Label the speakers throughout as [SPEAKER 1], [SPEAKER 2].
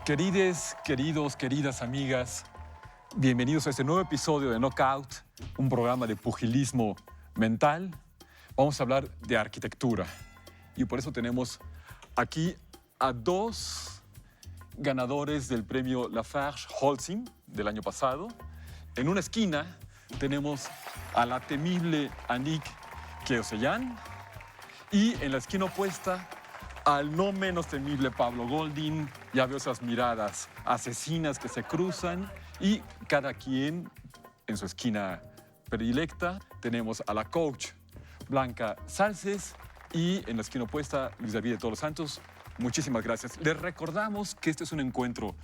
[SPEAKER 1] Querides, queridos, queridas amigas, bienvenidos a este nuevo episodio de Knockout, un programa de pugilismo mental. Vamos a hablar de arquitectura y por eso tenemos aquí a dos ganadores del premio Lafarge Holcim del año pasado. En una esquina tenemos a la temible Annick Keoseyan y en la esquina opuesta al no menos temible Pablo Goldin. Ya veo esas miradas asesinas que se cruzan y cada quien en su esquina predilecta. Tenemos a la coach Blanca Salces y en la esquina opuesta Luis David de Todos los Santos. Muchísimas gracias. Les recordamos que este es un encuentro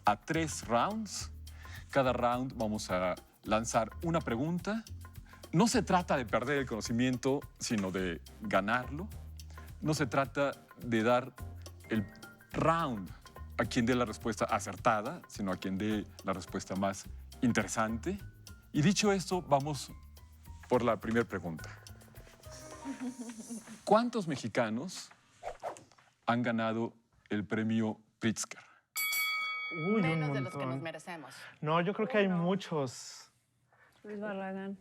[SPEAKER 1] a 3 rounds. Cada round vamos a lanzar una pregunta. No se trata de perder el conocimiento, sino de ganarlo. No se trata de dar el round a quien dé la respuesta acertada, sino a quien dé la respuesta más interesante. Y dicho esto, vamos por la primera pregunta. ¿Cuántos mexicanos han ganado el premio Pritzker?
[SPEAKER 2] Uy,
[SPEAKER 3] Menos
[SPEAKER 2] un
[SPEAKER 3] de los que nos
[SPEAKER 2] montón.
[SPEAKER 3] merecemos.
[SPEAKER 2] No, yo creo que hay muchos.
[SPEAKER 4] Luis Barragán,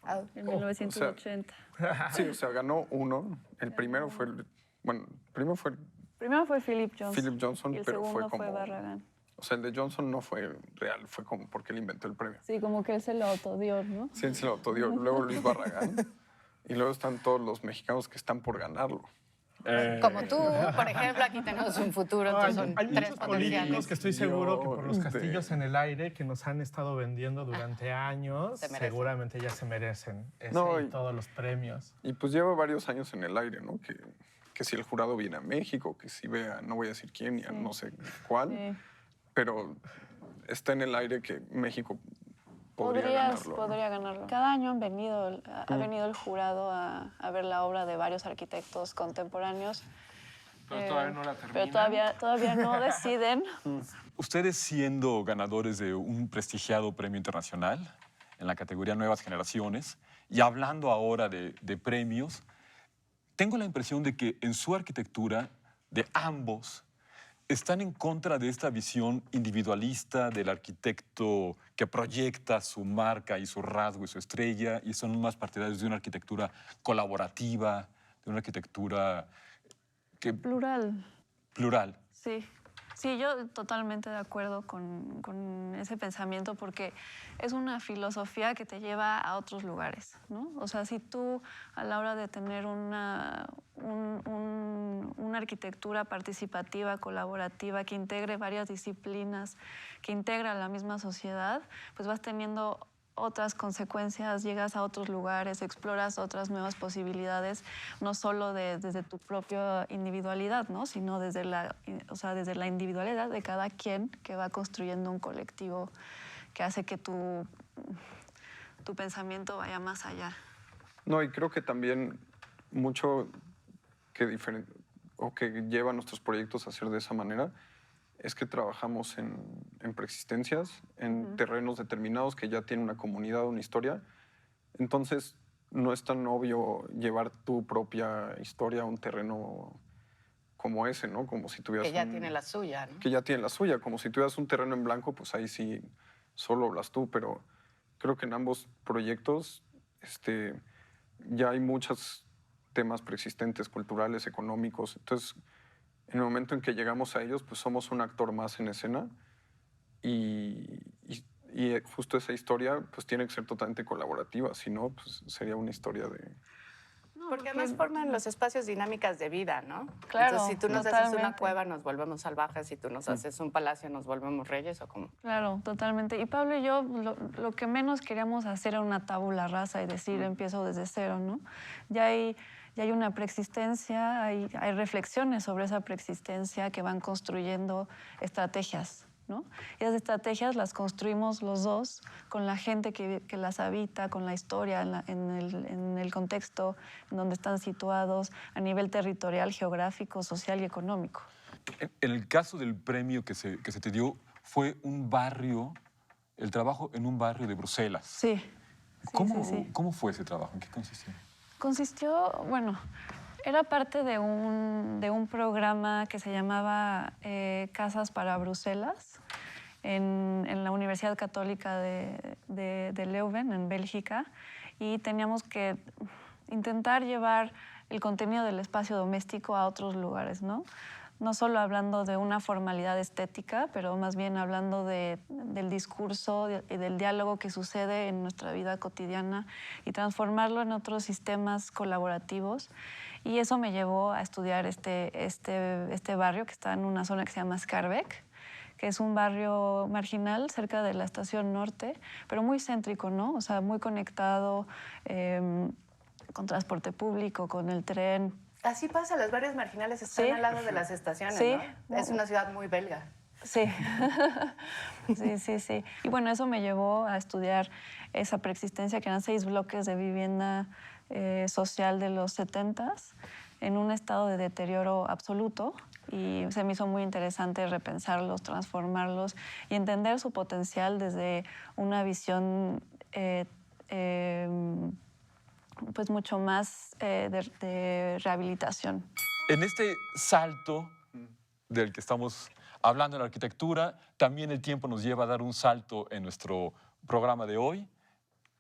[SPEAKER 3] Ah,
[SPEAKER 4] en 1980.
[SPEAKER 5] Sí, o sea, ganó uno. El primero fue, primero fue
[SPEAKER 4] Primero fue Philip Johnson.
[SPEAKER 5] Philip Johnson,
[SPEAKER 4] y el
[SPEAKER 5] pero fue
[SPEAKER 4] segundo
[SPEAKER 5] como...
[SPEAKER 4] fue Barragán.
[SPEAKER 5] O sea, el de Johnson no fue real, fue como porque él inventó el premio.
[SPEAKER 4] Sí, como que él se lo autodió, ¿no?
[SPEAKER 5] Sí, él se lo autodió. Luego Luis Barragán. Y luego están todos los mexicanos que están por ganarlo.
[SPEAKER 3] Como tú, por ejemplo, aquí tenemos un futuro, entonces son
[SPEAKER 2] Hay
[SPEAKER 3] tres
[SPEAKER 2] muchos políticos
[SPEAKER 3] potenciales.
[SPEAKER 2] que estoy seguro que por los
[SPEAKER 5] Yo,
[SPEAKER 2] castillos en el aire que nos han estado vendiendo durante años,
[SPEAKER 3] Se merecen.
[SPEAKER 2] seguramente ya se merecen ese
[SPEAKER 5] No,
[SPEAKER 2] y
[SPEAKER 5] y-
[SPEAKER 2] todos los premios.
[SPEAKER 5] Y pues lleva varios años en el aire, ¿no? Que si el jurado viene a México, que si vea, no voy a decir quién, ni a no sé cuál,
[SPEAKER 4] Sí.
[SPEAKER 5] pero está en el aire que México podría ganarlo, ¿no?
[SPEAKER 4] Podría ganarlo. Cada año ha venido el jurado a ver la obra de varios arquitectos contemporáneos.
[SPEAKER 2] Pero todavía no la
[SPEAKER 4] Pero todavía no deciden.
[SPEAKER 1] Ustedes siendo ganadores de un prestigiado premio internacional en la categoría Nuevas Generaciones y hablando ahora de premios, tengo la impresión de que en su arquitectura, de ambos, están en contra de esta visión individualista del arquitecto que proyecta su marca y su rasgo y su estrella y son más partidarios de una arquitectura colaborativa, de una arquitectura
[SPEAKER 4] Plural.
[SPEAKER 1] plural.
[SPEAKER 4] Sí, sí, yo totalmente de acuerdo con ese pensamiento porque es una filosofía que te lleva a otros lugares, ¿no? O sea, si tú a la hora de tener una arquitectura participativa, colaborativa, que integre varias disciplinas, que integra a la misma sociedad, pues vas teniendo otras consecuencias, llegas a otros lugares, exploras otras nuevas posibilidades, no solo desde tu propia individualidad, ¿no? Sino desde desde la individualidad de cada quien que va construyendo un colectivo que hace que tu pensamiento vaya más allá.
[SPEAKER 5] No, y creo que también mucho que lleva a nuestros proyectos a hacer de esa manera es que trabajamos en preexistencias, en terrenos determinados que ya tienen una comunidad, una historia. Entonces, no es tan obvio llevar tu propia historia a un terreno como ese, ¿no? Como si tuvieras
[SPEAKER 3] Que ya tiene la suya, ¿no?
[SPEAKER 5] que ya tiene la suya. Como si tuvieras un terreno en blanco, pues ahí sí solo hablas tú. Pero creo que en ambos proyectos ya hay muchos temas preexistentes, culturales, económicos. Entonces, en el momento en que llegamos a ellos, pues somos un actor más en escena y justo esa historia pues tiene que ser totalmente colaborativa, si no, pues sería una historia de...
[SPEAKER 3] Porque además forman los espacios dinámicas de vida, ¿no?
[SPEAKER 4] Claro,
[SPEAKER 3] Entonces, si tú nos haces una
[SPEAKER 4] totalmente.
[SPEAKER 3] cueva, nos volvemos salvajes. Si tú nos haces un palacio, nos volvemos reyes, ¿o cómo?
[SPEAKER 4] Claro, totalmente. Y Pablo y yo lo que menos queríamos hacer era una tabula rasa y decir empiezo desde cero, ¿no? Ya hay una preexistencia, hay reflexiones sobre esa preexistencia que van construyendo estrategias, ¿no? Y esas estrategias las construimos los dos con la gente que las habita, con la historia, en el contexto en donde están situados, a nivel territorial, geográfico, social y económico.
[SPEAKER 1] En el caso del premio que se te dio, fue un barrio, el trabajo en un barrio de Bruselas.
[SPEAKER 4] Sí.
[SPEAKER 1] ¿Cómo fue ese trabajo? ¿En qué consistió?
[SPEAKER 4] Consistió, bueno, Era parte de un programa que se llamaba Casas para Bruselas en la Universidad Católica de Leuven, en Bélgica, y teníamos que intentar llevar el contenido del espacio doméstico a otros lugares, ¿no? No solo hablando de una formalidad estética, pero más bien hablando del discurso y del diálogo que sucede en nuestra vida cotidiana y transformarlo en otros sistemas colaborativos. Y eso me llevó a estudiar este barrio que está en una zona que se llama Schaerbeek, que es un barrio marginal cerca de la Estación Norte, pero muy céntrico, ¿no? O sea, muy conectado con transporte público, con el tren.
[SPEAKER 3] Así pasa, los barrios marginales están
[SPEAKER 4] Sí.
[SPEAKER 3] al lado de las estaciones,
[SPEAKER 4] Sí.
[SPEAKER 3] ¿no? Es una ciudad muy belga.
[SPEAKER 4] Sí, sí. Y bueno, eso me llevó a estudiar esa preexistencia, que eran 6 bloques de vivienda social de los 70s, en un estado de deterioro absoluto. Y se me hizo muy interesante repensarlos, transformarlos y entender su potencial desde una visión pues mucho más de rehabilitación.
[SPEAKER 1] En este salto del que estamos hablando en la arquitectura, también el tiempo nos lleva a dar un salto en nuestro programa de hoy.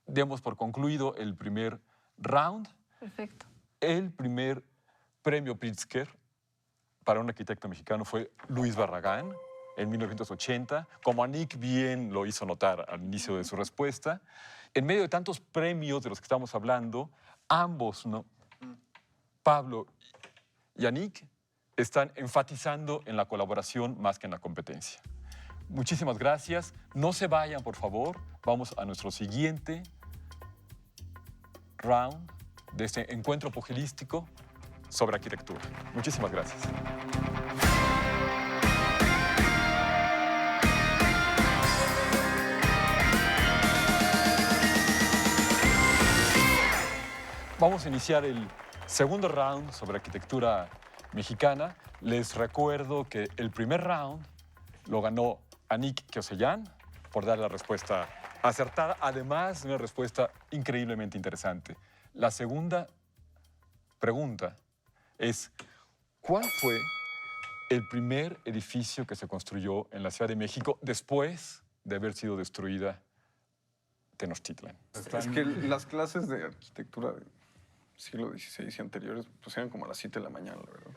[SPEAKER 1] Demos por concluido el primer round.
[SPEAKER 4] Perfecto.
[SPEAKER 1] El primer premio Pritzker para un arquitecto mexicano fue Luis Barragán en 1980, como Anik bien lo hizo notar al inicio de su respuesta. En medio de tantos premios de los que estamos hablando, ambos, ¿no? Pablo y Anik, están enfatizando en la colaboración más que en la competencia. Muchísimas gracias. No se vayan, por favor. Vamos a nuestro siguiente round de este encuentro pugilístico sobre arquitectura. Muchísimas gracias. Vamos a iniciar el segundo round sobre arquitectura mexicana. Les recuerdo que el primer round lo ganó Anik Keoseyan por dar la respuesta acertada, además de una respuesta increíblemente interesante. La segunda pregunta es, ¿cuál fue el primer edificio que se construyó en la Ciudad de México después de haber sido destruida Tenochtitlan?
[SPEAKER 5] Es que las clases de arquitectura del siglo XVI y anteriores pues eran como a las 7 de la mañana, la verdad.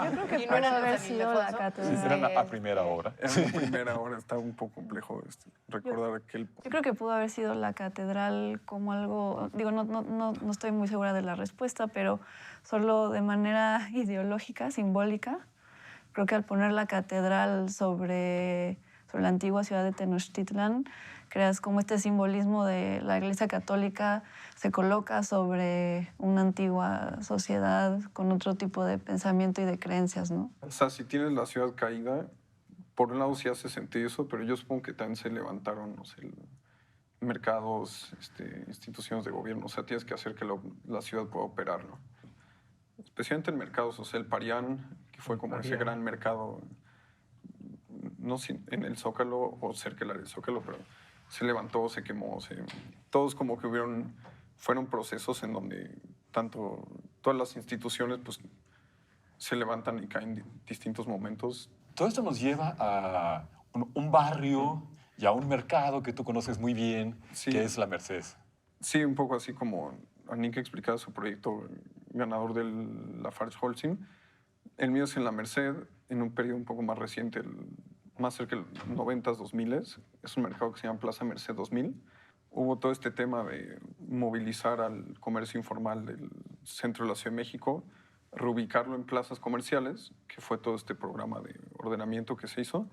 [SPEAKER 4] Yo creo que
[SPEAKER 3] ¿Y no
[SPEAKER 4] puede
[SPEAKER 3] eran
[SPEAKER 4] haber
[SPEAKER 3] los
[SPEAKER 4] sido la
[SPEAKER 3] Ildefonso?
[SPEAKER 4] catedral.
[SPEAKER 1] Eran a primera hora.
[SPEAKER 5] Era la primera hora, estaba un poco complejo recordar aquel...
[SPEAKER 4] Yo creo que pudo haber sido la catedral como algo, digo, no estoy muy segura de la respuesta, pero solo de manera ideológica, simbólica, creo que al poner la catedral sobre la antigua ciudad de Tenochtitlan, creas como este simbolismo de la Iglesia Católica se coloca sobre una antigua sociedad con otro tipo de pensamiento y de creencias, ¿no?
[SPEAKER 5] O sea, si tienes la ciudad caída, por un lado sí hace sentido eso, pero yo supongo que también se levantaron, no sé, mercados, instituciones de gobierno. O sea, tienes que hacer que la ciudad pueda operar, ¿no? Especialmente en mercados, o sea, el Parián, que fue como ese gran mercado, no sé, en el Zócalo o cerca del área del Zócalo, pero se levantó, se quemó, todos como que fueron procesos en donde todas las instituciones pues se levantan y caen en distintos momentos.
[SPEAKER 1] Todo esto nos lleva a un barrio y a un mercado que tú conoces muy bien,
[SPEAKER 5] Sí.
[SPEAKER 1] que es la Merced.
[SPEAKER 5] Sí, un poco así como Anik explicaba su proyecto ganador del Lafarge-Holcim. El mío es en la Merced, en un periodo un poco más reciente, más cerca de los 90s, 2000s. Es un mercado que se llama Plaza Merced 2000. Hubo todo este tema de movilizar al comercio informal del centro de la Ciudad de México, reubicarlo en plazas comerciales, que fue todo este programa de ordenamiento que se hizo,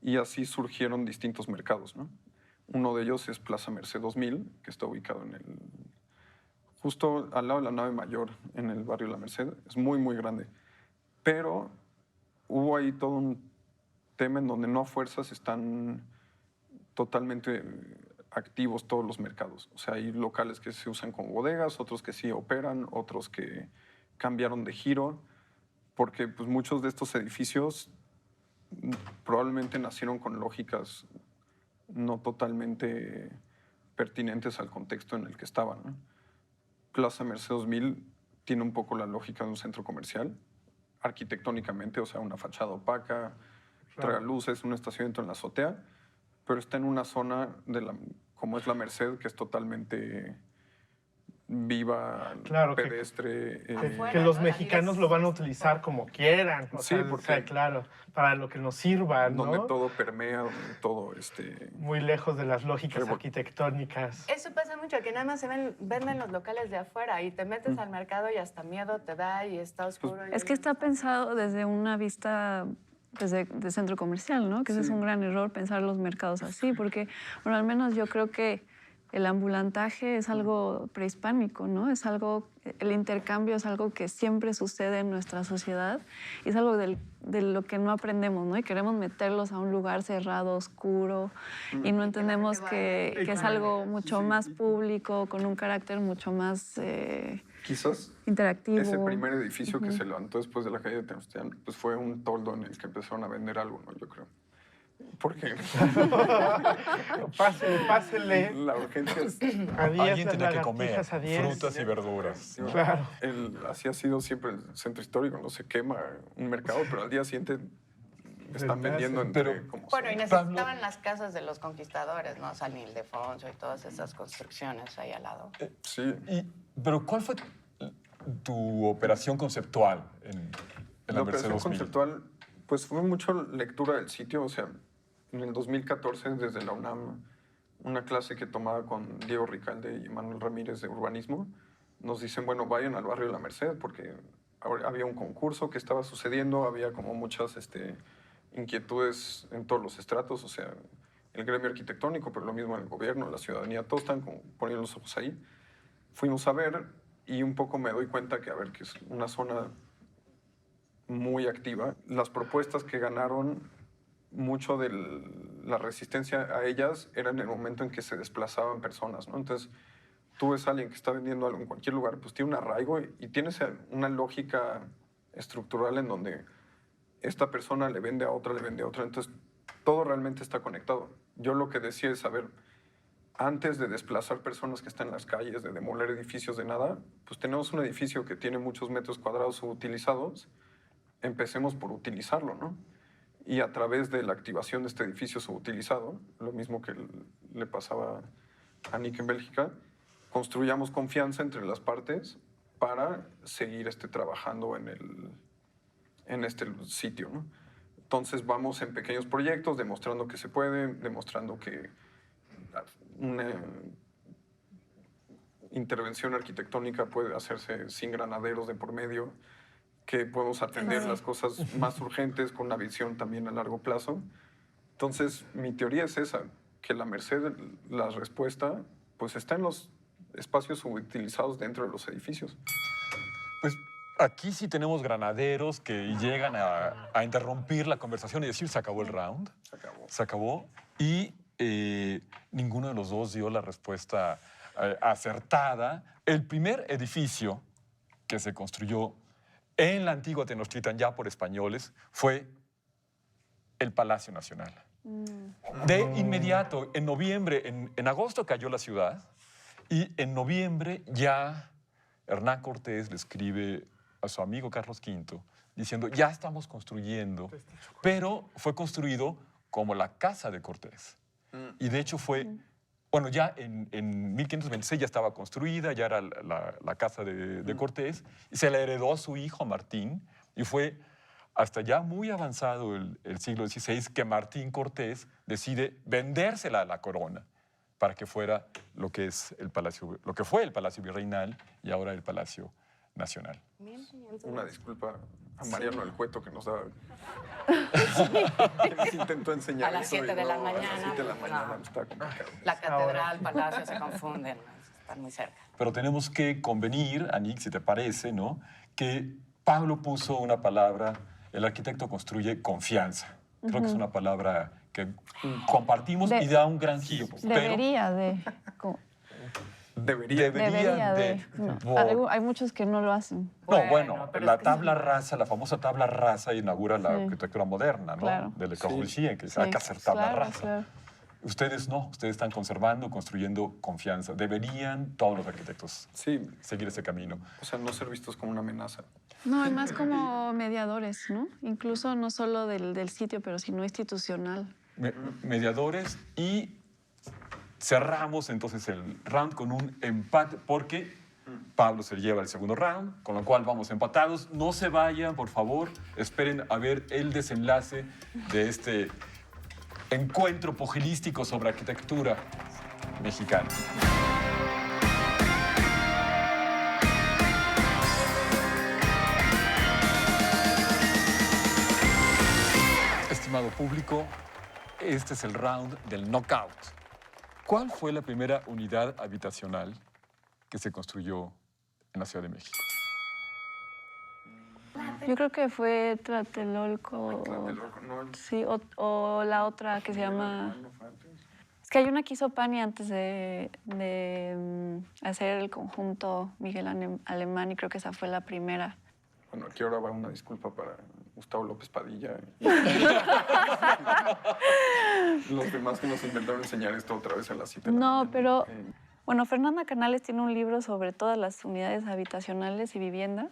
[SPEAKER 5] y así surgieron distintos mercados, ¿no? Uno de ellos es Plaza Merced 2000, que está ubicado justo al lado de la nave mayor, en el barrio La Merced. Es muy, muy grande. Pero hubo ahí todo un tema en donde no a fuerzas están totalmente activos todos los mercados. O sea, hay locales que se usan como bodegas, otros que sí operan, otros que cambiaron de giro, porque pues, muchos de estos edificios probablemente nacieron con lógicas no totalmente pertinentes al contexto en el que estaban, ¿no? Plaza Merced 2000 tiene un poco la lógica de un centro comercial, arquitectónicamente, o sea, una fachada opaca, tragaluces, una estacionamiento en la azotea, pero está en una zona como es la Merced, que es totalmente viva,
[SPEAKER 2] Claro,
[SPEAKER 5] pedestre.
[SPEAKER 2] que los mexicanos lo van a utilizar como quieran. O
[SPEAKER 5] Sí,
[SPEAKER 2] sea,
[SPEAKER 5] porque-
[SPEAKER 2] claro, para lo que nos sirva, ¿no?
[SPEAKER 5] donde todo permea, donde todo
[SPEAKER 2] Muy lejos de las lógicas
[SPEAKER 5] Revol-
[SPEAKER 2] arquitectónicas.
[SPEAKER 3] Eso pasa mucho, que nada más venden los locales de afuera y te metes al mercado y hasta miedo te da y está oscuro.
[SPEAKER 4] Es que está pensado desde una vista de centro comercial, ¿no? Que ese es un gran error pensar los mercados así, porque, bueno, al menos yo creo que el ambulantaje es algo prehispánico, ¿no? Es algo, el intercambio es algo que siempre sucede en nuestra sociedad y es algo de lo que no aprendemos, ¿no? Y queremos meterlos a un lugar cerrado, oscuro, y no entendemos que es algo mucho más público, con un carácter mucho más
[SPEAKER 5] Quizás
[SPEAKER 4] interactivo.
[SPEAKER 5] ese primer edificio que se levantó después de la calle de Tenochtitlan, pues fue un toldo en el que empezaron a vender algo, ¿no? Yo creo. Porque
[SPEAKER 2] Pásele.
[SPEAKER 5] la urgencia es...
[SPEAKER 2] A 10
[SPEAKER 1] Alguien
[SPEAKER 2] las
[SPEAKER 1] tenía que comer
[SPEAKER 2] lagartijas a 10.
[SPEAKER 1] frutas y verduras. ¿no?
[SPEAKER 2] Claro.
[SPEAKER 5] Así ha sido siempre el centro histórico, no se quema un mercado, pero al día siguiente están vendiendo entre...
[SPEAKER 1] Pero-
[SPEAKER 5] como
[SPEAKER 3] Bueno, y
[SPEAKER 5] sea.
[SPEAKER 3] necesitaban las casas de los conquistadores, ¿no? San Ildefonso y todas esas construcciones ahí al lado.
[SPEAKER 5] Sí,
[SPEAKER 1] Pero ¿cuál fue tu operación conceptual en
[SPEAKER 5] la
[SPEAKER 1] la Merced
[SPEAKER 5] operación
[SPEAKER 1] 2000?
[SPEAKER 5] conceptual, pues fue mucho lectura del sitio, o sea, en el 2014 desde la UNAM, una clase que tomaba con Diego Ricalde y Manuel Ramírez de urbanismo, nos dicen, bueno, vayan al barrio de la Merced, porque había un concurso que estaba sucediendo, había como muchas inquietudes en todos los estratos, o sea, el gremio arquitectónico, pero lo mismo en el gobierno, la ciudadanía, todos están como poniendo los ojos ahí. Fuimos a ver y un poco me doy cuenta que, a ver, que es una zona muy activa. Las propuestas que ganaron, mucho de la resistencia a ellas era en el momento en que se desplazaban personas, ¿no? Entonces, tú ves a alguien que está vendiendo algo en cualquier lugar, pues tiene un arraigo y tiene una lógica estructural en donde esta persona le vende a otra, le vende a otra. Entonces, todo realmente está conectado. Yo lo que decía es, a ver, antes de desplazar personas que están en las calles, de demoler edificios de nada, pues tenemos un edificio que tiene muchos metros cuadrados subutilizados, empecemos por utilizarlo, ¿no? Y a través de la activación de este edificio subutilizado, lo mismo que le pasaba a Nick en Bélgica, construyamos confianza entre las partes para seguir trabajando en este sitio, ¿no? Entonces vamos en pequeños proyectos, demostrando que se puede, demostrando que una intervención arquitectónica puede hacerse sin granaderos de por medio, que podemos atender las cosas más urgentes con una visión también a largo plazo. Entonces, mi teoría es esa, que la Merced, la respuesta, pues está en los espacios subutilizados dentro de los edificios.
[SPEAKER 1] Pues aquí sí tenemos granaderos que llegan a interrumpir la conversación y decir, se acabó el round.
[SPEAKER 5] Se acabó.
[SPEAKER 1] Se acabó. Y ninguno de los dos dio la respuesta acertada. El primer edificio que se construyó en la antigua Tenochtitlan, ya por españoles, fue el Palacio Nacional. De inmediato, en noviembre, en agosto cayó la ciudad y en noviembre ya Hernán Cortés le escribe a su amigo Carlos V diciendo, ya estamos construyendo, pero fue construido como la casa de Cortés. Y de hecho fue, bueno, ya en 1526 ya estaba construida, ya era la casa de Cortés, y se la heredó a su hijo Martín, y fue hasta ya muy avanzado el siglo XVI que Martín Cortés decide vendérsela a la corona para que fuera lo que es el palacio, lo que fue el Palacio Virreinal y ahora el Palacio Nacional.
[SPEAKER 5] Una disculpa a Mariano del Cueto que nos que nos intentó enseñar
[SPEAKER 3] A las
[SPEAKER 5] eso y
[SPEAKER 3] 7 de la
[SPEAKER 5] no, a las
[SPEAKER 3] mañana,
[SPEAKER 5] 7 de la
[SPEAKER 3] no.
[SPEAKER 5] mañana está complicado.
[SPEAKER 3] La catedral, palacio se confunden, están muy cerca.
[SPEAKER 1] Pero tenemos que convenir, Anik, si te parece, ¿no? Que Pablo puso una palabra, el arquitecto construye confianza. Creo que es una palabra que compartimos y da un gran giro.
[SPEAKER 4] Debería de.
[SPEAKER 5] Debería.
[SPEAKER 4] Debería de. No, hay muchos que no lo hacen.
[SPEAKER 1] Bueno,
[SPEAKER 3] Bueno, pero
[SPEAKER 1] la
[SPEAKER 3] es que
[SPEAKER 1] tabla rasa, la famosa tabla rasa inaugura la arquitectura moderna, ¿no?
[SPEAKER 4] Claro.
[SPEAKER 1] De Le Corbusier, que
[SPEAKER 4] Sí,
[SPEAKER 1] hay que hacer tabla
[SPEAKER 4] claro,
[SPEAKER 1] rasa.
[SPEAKER 4] claro.
[SPEAKER 1] Ustedes no, ustedes están conservando, construyendo confianza. Deberían todos los arquitectos
[SPEAKER 5] Sí,
[SPEAKER 1] seguir ese camino.
[SPEAKER 5] o sea, no ser vistos como una amenaza.
[SPEAKER 4] No, es más como mediadores, ¿no? Incluso no solo del sitio, pero sino institucional.
[SPEAKER 1] Mediadores, y cerramos entonces el round con un empate porque Pablo se lleva el segundo round, con lo cual vamos empatados. No se vayan, por favor, esperen a ver el desenlace de este encuentro pugilístico sobre arquitectura mexicana. Estimado público, este es el round del knockout. ¿Cuál fue la primera unidad habitacional que se construyó en la Ciudad de México?
[SPEAKER 4] Yo creo que fue Tlatelolco.
[SPEAKER 5] Tlatelolco, no.
[SPEAKER 4] Sí, o la otra que se llama...
[SPEAKER 5] No fue antes.
[SPEAKER 4] Es que hay una que hizo Pani antes de hacer el conjunto Miguel Alemán y creo que esa fue la primera.
[SPEAKER 5] Bueno, aquí ahora va una disculpa para Gustavo López Padilla y los demás que nos intentaron enseñar esto otra vez a las 7 de la
[SPEAKER 4] No,
[SPEAKER 5] mañana.
[SPEAKER 4] pero bueno, Fernanda Canales tiene un libro sobre todas las unidades habitacionales y vivienda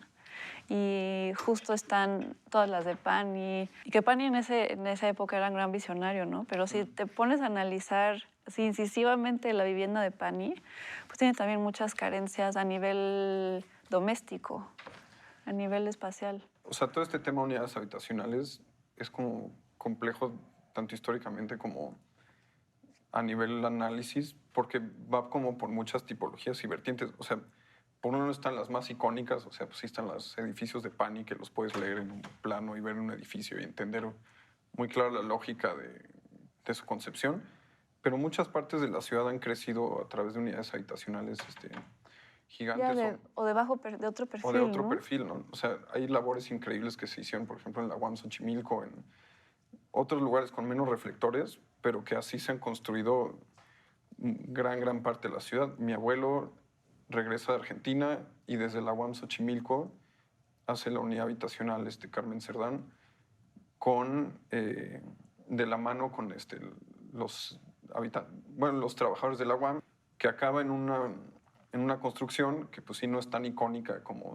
[SPEAKER 4] y justo están todas las de Pani y que Pani en esa época era un gran visionario, ¿no? Pero si te pones a analizar así incisivamente la vivienda de Pani, pues tiene también muchas carencias a nivel doméstico, a nivel espacial.
[SPEAKER 5] O sea, todo este tema de unidades habitacionales es como complejo tanto históricamente como a nivel análisis, porque va como por muchas tipologías y vertientes. O sea, por uno están las más icónicas, o sea, pues sí están los edificios de Pani que los puedes leer en un plano y ver un edificio y entender muy clara la lógica de su concepción. Pero muchas partes de la ciudad han crecido a través de unidades habitacionales gigantes.
[SPEAKER 4] Ya o de otro perfil,
[SPEAKER 5] O de otro
[SPEAKER 4] ¿no?
[SPEAKER 5] perfil, ¿no? O sea, hay labores increíbles que se hicieron, por ejemplo, en la UAM Xochimilco, en otros lugares con menos reflectores, pero que así se han construido gran parte de la ciudad. Mi abuelo regresa de Argentina y desde la UAM Xochimilco hace la unidad habitacional Carmen Cerdán de la mano con los trabajadores de la UAM, que acaba en una construcción que pues sí no es tan icónica como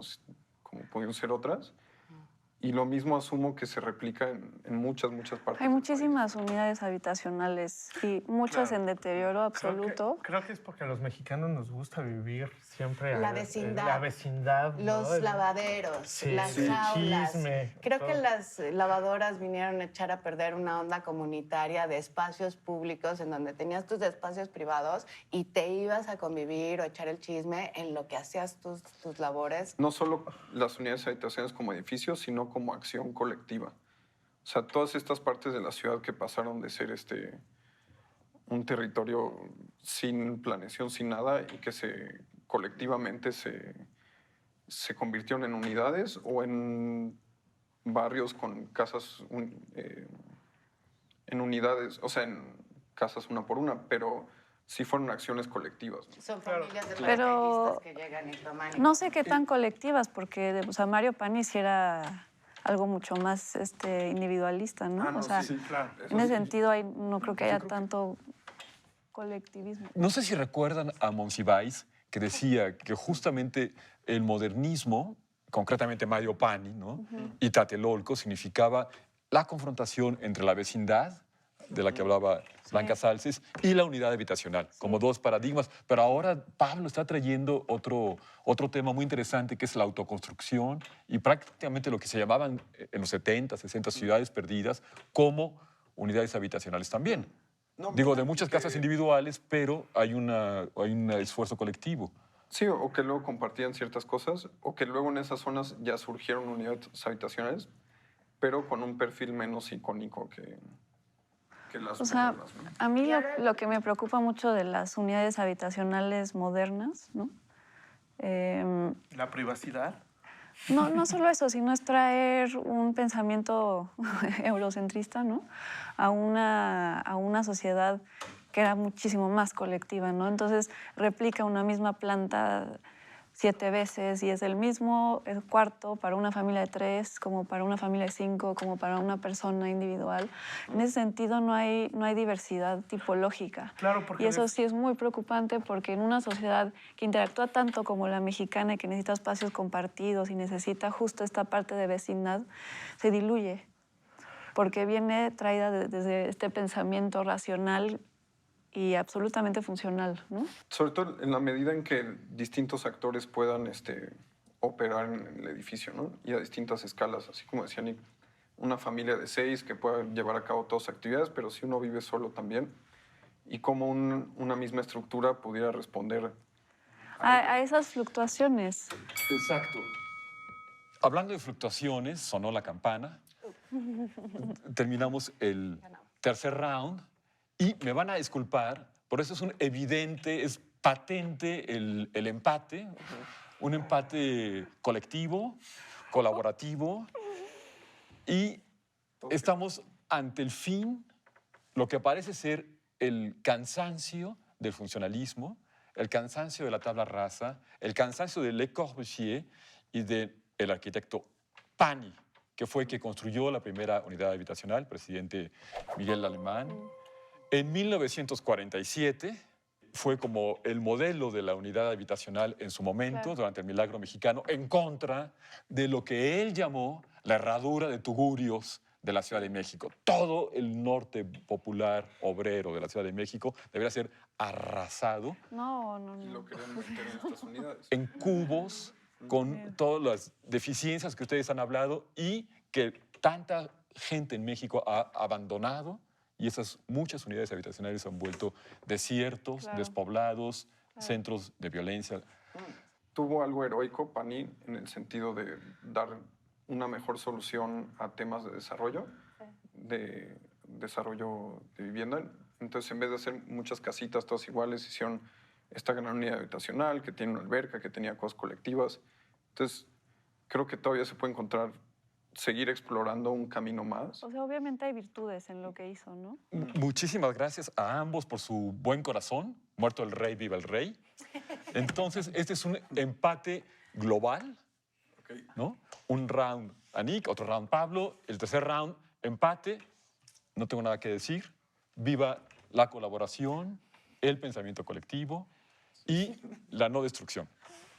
[SPEAKER 5] pudieron ser otras. Y lo mismo asumo que se replica en muchas partes.
[SPEAKER 4] Hay muchísimas unidades habitacionales y muchas
[SPEAKER 2] Claro.
[SPEAKER 4] en deterioro absoluto.
[SPEAKER 2] Creo que es porque a los mexicanos nos gusta vivir siempre
[SPEAKER 3] La vecindad.
[SPEAKER 2] La vecindad, ¿no?
[SPEAKER 3] Los lavaderos,
[SPEAKER 2] Sí,
[SPEAKER 3] las
[SPEAKER 2] sí,
[SPEAKER 3] aulas.
[SPEAKER 2] chisme,
[SPEAKER 3] Creo
[SPEAKER 2] todo.
[SPEAKER 3] que las lavadoras vinieron a echar a perder una onda comunitaria de espacios públicos en donde tenías tus espacios privados y te ibas a convivir o echar el chisme en lo que hacías tus labores.
[SPEAKER 5] No solo las unidades habitacionales como edificios, sino como acción colectiva. O sea, todas estas partes de la ciudad que pasaron de ser un territorio sin planeación, sin nada, y que colectivamente se convirtieron en unidades o en barrios con casas en unidades, o sea, en casas una por una, pero sí fueron acciones colectivas, ¿no?
[SPEAKER 3] Son familias de
[SPEAKER 4] Pero
[SPEAKER 3] paracaidistas que llegan y toman.
[SPEAKER 4] no sé qué tan colectivas, porque o sea, Mario Pani sí era algo mucho más individualista, ¿no?
[SPEAKER 5] Ah, no,
[SPEAKER 4] o sea,
[SPEAKER 5] sí, claro. Eso
[SPEAKER 4] en ese
[SPEAKER 5] sí.
[SPEAKER 4] sentido no creo que haya tanto colectivismo.
[SPEAKER 1] No sé si recuerdan a Monsiváis, que decía que justamente el modernismo, concretamente Mario Pani, ¿no? Y Tlatelolco, significaba la confrontación entre la vecindad, de la que hablaba Blanca Salces, y la unidad habitacional, como dos paradigmas. Pero ahora Pablo está trayendo otro tema muy interesante, que es la autoconstrucción y prácticamente lo que se llamaban en los 70, 60 ciudades perdidas como unidades habitacionales también.
[SPEAKER 5] No,
[SPEAKER 1] Digo, de muchas casas
[SPEAKER 5] que-
[SPEAKER 1] individuales, pero hay un esfuerzo colectivo.
[SPEAKER 5] Sí, o que luego compartían ciertas cosas, o que luego en esas zonas ya surgieron unidades habitacionales, pero con un perfil menos icónico que las
[SPEAKER 4] O sea,
[SPEAKER 5] modernas, ¿no?
[SPEAKER 4] a mí lo que me preocupa mucho de las unidades habitacionales modernas, ¿no?
[SPEAKER 2] La privacidad.
[SPEAKER 4] No solo eso, sino es traer un pensamiento eurocentrista, ¿no? A una sociedad que era muchísimo más colectiva, ¿no? Entonces replica una misma planta 7 veces y es el mismo el cuarto para una familia de 3, como para una familia de 5, como para una persona individual. En ese sentido no hay diversidad tipológica.
[SPEAKER 2] Claro, porque
[SPEAKER 4] y eso sí es muy preocupante porque en una sociedad que interactúa tanto como la mexicana y que necesita espacios compartidos y necesita justo esta parte de vecindad, se diluye porque viene traída desde este pensamiento racional y absolutamente funcional, ¿no?
[SPEAKER 5] Sobre todo en la medida en que distintos actores puedan operar en el edificio, ¿no? Y a distintas escalas, así como decía Nick, una familia de 6 que pueda llevar a cabo todas sus actividades, pero si uno vive solo también, y cómo una misma estructura pudiera responder
[SPEAKER 4] A esas fluctuaciones.
[SPEAKER 1] Exacto. Hablando de fluctuaciones, sonó la campana. Terminamos el tercer round y me van a disculpar, por eso es un evidente, es patente el empate, un empate colectivo, colaborativo y estamos ante el fin, lo que parece ser el cansancio del funcionalismo, el cansancio de la tabla rasa, el cansancio de Le Corbusier y del arquitecto Pani, que fue el que construyó la primera unidad habitacional, el presidente Miguel Alemán. En 1947 fue como el modelo de la unidad habitacional en su momento,
[SPEAKER 4] Claro.
[SPEAKER 1] durante el Milagro Mexicano, en contra de lo que él llamó la herradura de tugurios de la Ciudad de México. Todo el norte popular obrero de la Ciudad de México debería ser arrasado
[SPEAKER 4] No.
[SPEAKER 5] y lo querían meter en estas unidades.
[SPEAKER 1] en cubos con todas las deficiencias que ustedes han hablado y que tanta gente en México ha abandonado y esas muchas unidades habitacionales se han vuelto desiertos,
[SPEAKER 4] Claro.
[SPEAKER 1] despoblados, centros de violencia.
[SPEAKER 5] Tuvo algo heroico, Pani, en el sentido de dar una mejor solución a temas de desarrollo de vivienda. Entonces, en vez de hacer muchas casitas todas iguales, hicieron esta gran unidad habitacional que tiene una alberca, que tenía cosas colectivas. Entonces, creo que todavía se puede encontrar, seguir explorando un camino más.
[SPEAKER 4] O sea, obviamente hay virtudes en lo que hizo, ¿no?
[SPEAKER 1] Muchísimas gracias a ambos por su buen corazón. Muerto el rey, viva el rey. Entonces, este es un empate global, ¿no? Un round a Nick, otro round Pablo, el tercer round empate. No tengo nada que decir. Viva la colaboración, el pensamiento colectivo y la no destrucción.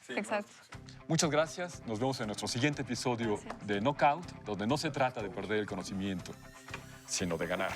[SPEAKER 5] Sí,
[SPEAKER 4] Exacto.
[SPEAKER 1] Muchas gracias. Nos vemos en nuestro siguiente episodio de Knockout, donde no se trata de perder el conocimiento, sino de ganar.